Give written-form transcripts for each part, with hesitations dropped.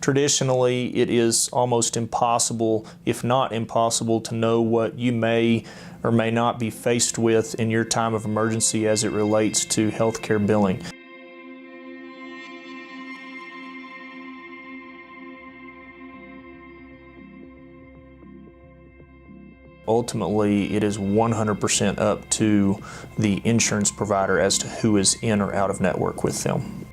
Traditionally, it is almost impossible, if not impossible, to know what you may or may not be faced with in your time of emergency as it relates to healthcare billing. Ultimately, it is 100% up to the insurance provider as to who is in or out of network with them.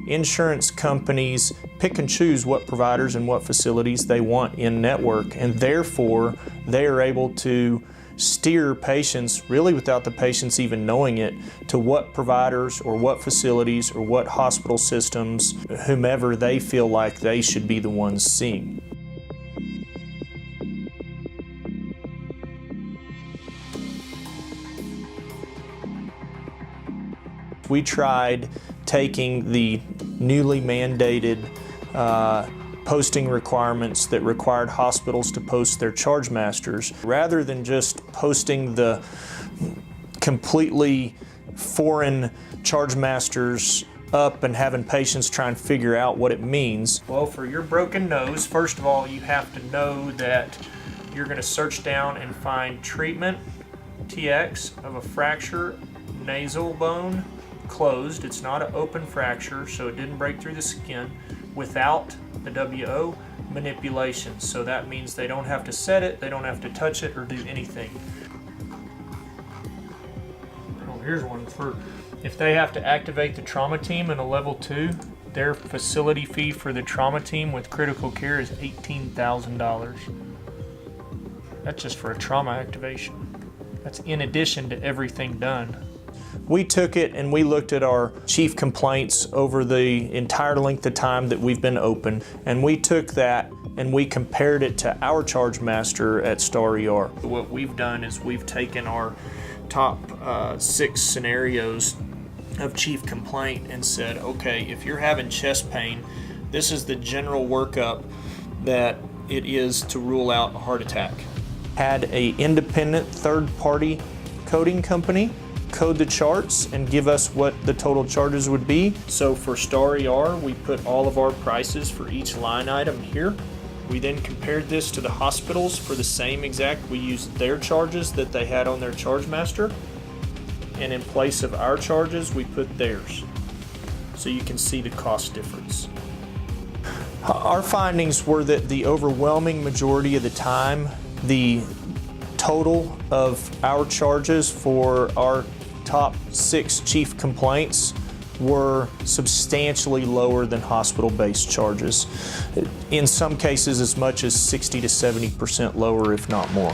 Insurance companies pick and choose what providers and what facilities they want in network, and therefore they are able to steer patients, really without the patients even knowing it, to what providers or what facilities or what hospital systems, whomever they feel like they should be the ones seeing. We tried taking the newly mandated posting requirements that required hospitals to post their charge masters, rather than just posting the completely foreign charge masters up and having patients try and figure out what it means. Well, for your broken nose, first of all, you have to know that you're going to search down and find treatment, TX, of a fracture, nasal bone, closed. It's not an open fracture, so it didn't break through the skin, without the WO manipulation. So that means they don't have to set it, they don't have to touch it or do anything. Oh, here's one for if they have to activate the trauma team in a level 2, their facility fee for the trauma team with critical care is $18,000. That's just for a trauma activation. That's in addition to everything done. We took it and we looked at our chief complaints over the entire length of time that we've been open, and we took that and we compared it to our charge master at Star ER. What we've done is we've taken our top 6 scenarios of chief complaint and said, okay, if you're having chest pain, this is the general workup that it is to rule out a heart attack. Had an independent third-party coding company code the charts and give us what the total charges would be. So for Star ER, we put all of our prices for each line item here. We then compared this to the hospitals for the same exact. We used their charges that they had on their charge master, and in place of our charges, we put theirs. So you can see the cost difference. Our findings were that the overwhelming majority of the time, the total of our charges for our top 6 chief complaints were substantially lower than hospital-based charges. In some cases, as much as 60 to 70% lower, if not more.